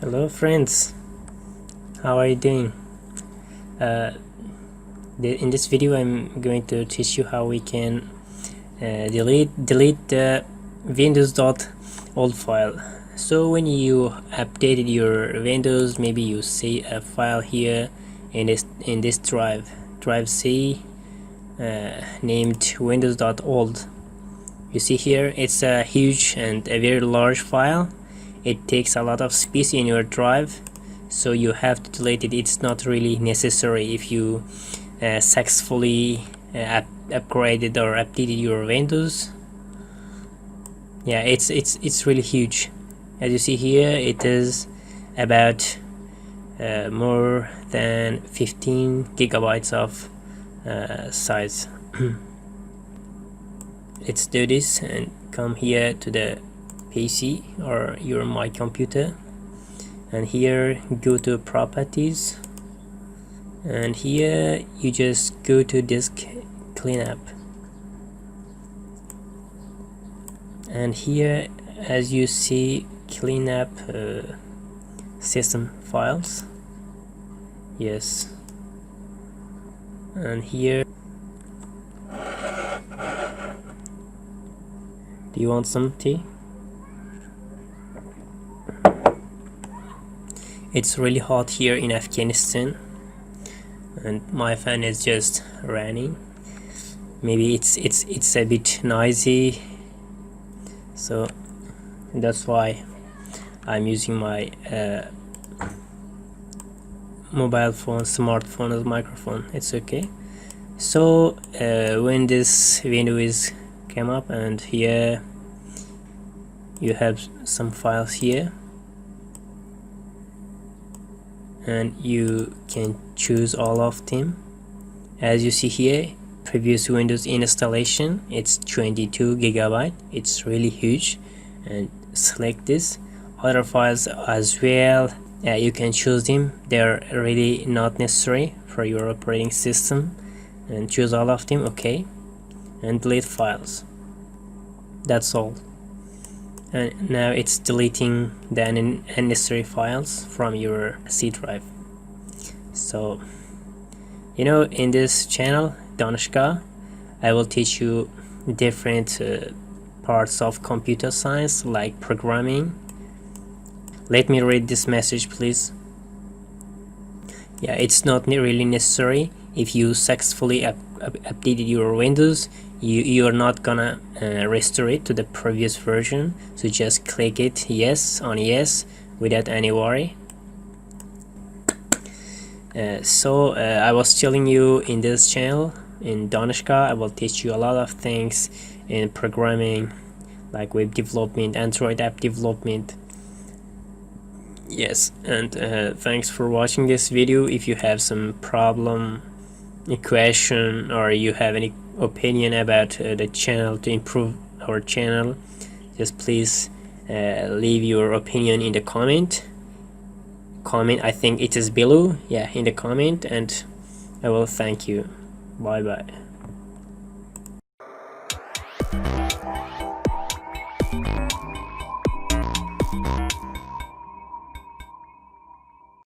Hello friends, how are you doing? In this video I'm going to teach you how we can delete the Windows.old file. So when you updated your Windows, maybe you see a file here in this drive C named Windows.old. You see here it's a huge and a very large file. It takes a lot of space in your drive, so you have to delete it. It's not really necessary if you successfully upgraded or updated your Windows. Yeah, it's really huge. As you see here, it is about more than 15 gigabytes of size. Let's do this and come here to the PC or your my computer, and here go to properties, and here you just go to disk cleanup, and here as you see clean up system files. Yes, and here do you want some tea? It's really hot here in Afghanistan and my fan is just running. Maybe it's a bit noisy, so that's why I'm using my mobile phone, smartphone as microphone. It's okay. So when this window is come up, and here you have some files here, and you can choose all of them. As you see here, previous Windows installation, it's 22 gigabyte. It's really huge, and select this. Other files as well, you can choose them. They're really not necessary for your operating system, and choose all of them. Okay, and delete files. That's all. And now it's deleting the unnecessary files from your C drive. So, in this channel, Danishgah, I will teach you different parts of computer science, like programming. Let me read this message, please. Yeah, it's not really necessary. If you successfully updated your Windows, you're not gonna restore it to the previous version, so just click it yes on yes without any worry. I was telling you, in this channel, in Danishgah, I will teach you a lot of things in programming, like web development, Android app development. Yes, and thanks for watching this video. If you have some problem, a question, or you have any opinion about the channel to improve our channel, just please leave your opinion in the comment. I think it is below, yeah, in the comment, and I will thank you. Bye bye.